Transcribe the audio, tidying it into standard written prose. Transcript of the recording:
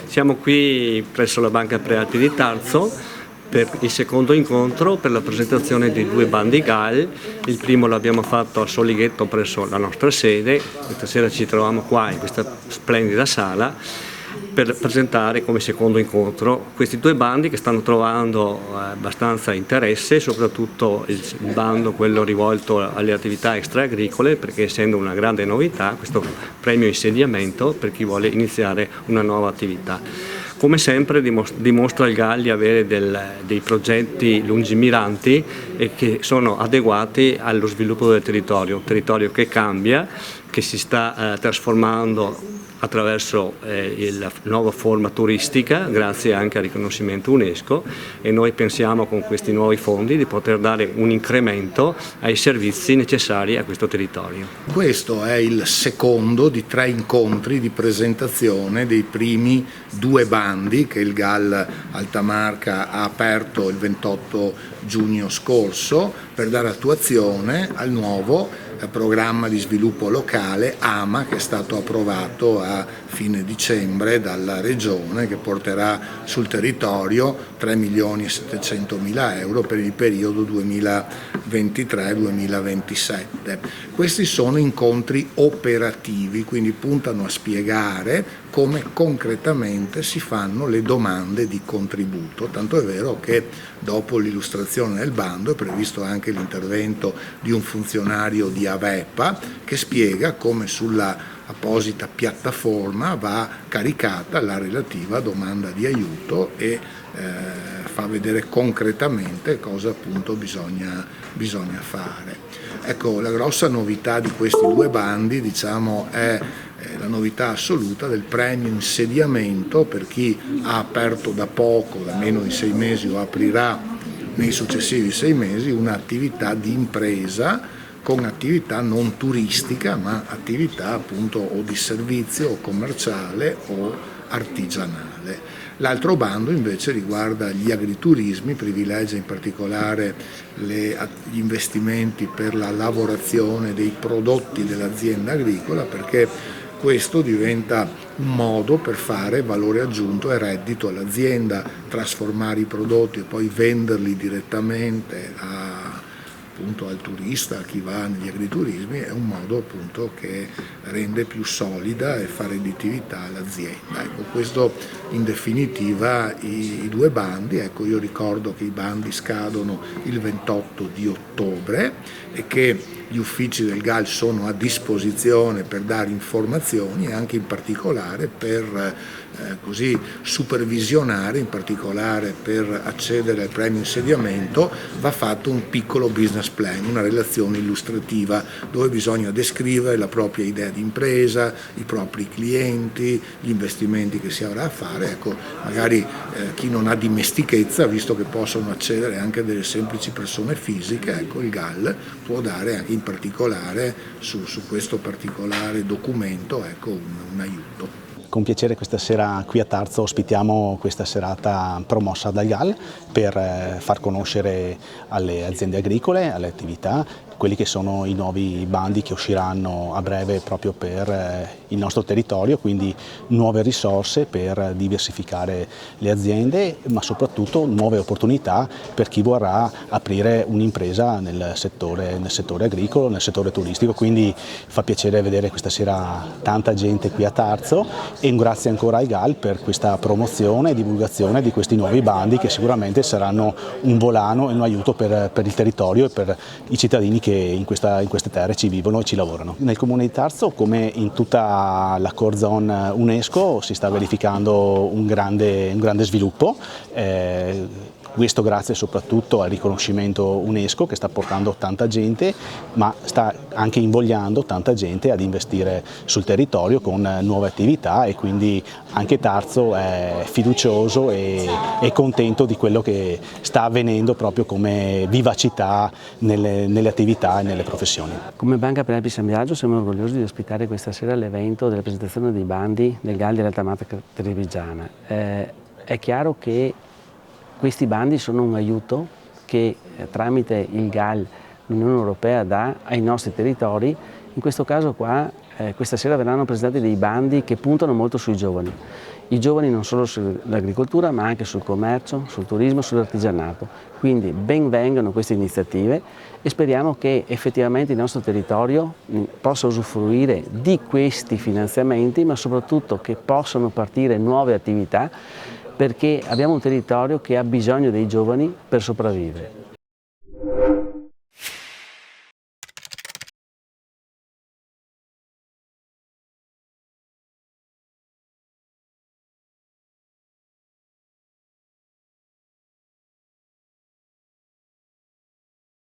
Siamo qui presso la Banca Prealpi di Tarzo per il secondo incontro per la presentazione di 2 bandi GAL. Il primo l'abbiamo fatto a Solighetto presso la nostra sede, questa sera ci troviamo qua in questa splendida sala per presentare come secondo incontro questi 2 bandi che stanno trovando abbastanza interesse, soprattutto il bando, quello rivolto alle attività extraagricole, perché essendo una grande novità questo premio insediamento per chi vuole iniziare una nuova attività. Come sempre dimostra il GAL di avere dei progetti lungimiranti e che sono adeguati allo sviluppo del territorio, un territorio che cambia, che si sta trasformando attraverso la nuova forma turistica, grazie anche al riconoscimento UNESCO, e noi pensiamo con questi nuovi fondi di poter dare un incremento ai servizi necessari a questo territorio. Questo è il secondo di 3 incontri di presentazione dei primi 2 bandi che il GAL Altamarca ha aperto il 28 giugno scorso per dare attuazione al nuovo programma di sviluppo locale AMA, che è stato approvato a fine dicembre dalla Regione, che porterà sul territorio 3.700.000 euro per il periodo 2023-2027. Questi sono incontri operativi, quindi puntano a spiegare come concretamente si fanno le domande di contributo, tanto è vero che dopo l'illustrazione del bando è previsto anche l'intervento di un funzionario di Avepa che spiega come sulla apposita piattaforma va caricata la relativa domanda di aiuto e fa vedere concretamente cosa appunto bisogna fare. Ecco, la grossa novità di questi 2 bandi, diciamo, è la novità assoluta del premio insediamento per chi ha aperto da poco, da meno di 6 mesi, o aprirà nei successivi 6 mesi un'attività di impresa con attività non turistica, ma attività appunto o di servizio o commerciale o artigianale. L'altro bando invece riguarda gli agriturismi, privilegia in particolare gli investimenti per la lavorazione dei prodotti dell'azienda agricola, perché questo diventa un modo per fare valore aggiunto e reddito all'azienda, trasformare i prodotti e poi venderli direttamente appunto al turista, a chi va negli agriturismi, è un modo appunto che rende più solida e fa redditività all'azienda. Ecco, questo in definitiva i 2 bandi. Ecco, io ricordo che i bandi scadono il 28 di ottobre e che gli uffici del GAL sono a disposizione per dare informazioni e anche in particolare per così supervisionare, in particolare per accedere al premio insediamento va fatto un piccolo business plan, una relazione illustrativa dove bisogna descrivere la propria idea di impresa, i propri clienti, gli investimenti che si avrà a fare. Ecco, magari chi non ha dimestichezza, visto che possono accedere anche delle semplici persone fisiche, ecco, il GAL può dare anche in particolare su questo particolare documento, ecco, un aiuto. Con piacere questa sera qui a Tarzo ospitiamo questa serata promossa dal GAL per far conoscere alle aziende agricole, alle attività, quelli che sono i nuovi bandi che usciranno a breve proprio per il nostro territorio, quindi nuove risorse per diversificare le aziende, ma soprattutto nuove opportunità per chi vorrà aprire un'impresa nel settore agricolo, nel settore turistico. Quindi fa piacere vedere questa sera tanta gente qui a Tarzo e un grazie ancora al GAL per questa promozione e divulgazione di questi nuovi bandi che sicuramente saranno un volano e un aiuto per il territorio e per i cittadini che in queste terre ci vivono e ci lavorano. Nel comune di Tarzo, come in tutta la core zone UNESCO, si sta verificando un grande sviluppo. Questo grazie soprattutto al riconoscimento UNESCO che sta portando tanta gente, ma sta anche invogliando tanta gente ad investire sul territorio con nuove attività, e quindi anche Tarzo è fiducioso e contento di quello che sta avvenendo proprio come vivacità nelle attività e nelle professioni. Come Banca Prealpi San Biagio siamo orgogliosi di ospitare questa sera l'evento della presentazione dei bandi del GAL dell'Altamarca Trevigiana. È chiaro che questi bandi sono un aiuto che tramite il GAL l'Unione Europea dà ai nostri territori. In questo caso qua, questa sera verranno presentati dei bandi che puntano molto sui giovani. i giovani non solo sull'agricoltura ma anche sul commercio, sul turismo, sull'artigianato. Quindi ben vengano queste iniziative e speriamo che effettivamente il nostro territorio possa usufruire di questi finanziamenti, ma soprattutto che possano partire nuove attività, perché abbiamo un territorio che ha bisogno dei giovani per sopravvivere.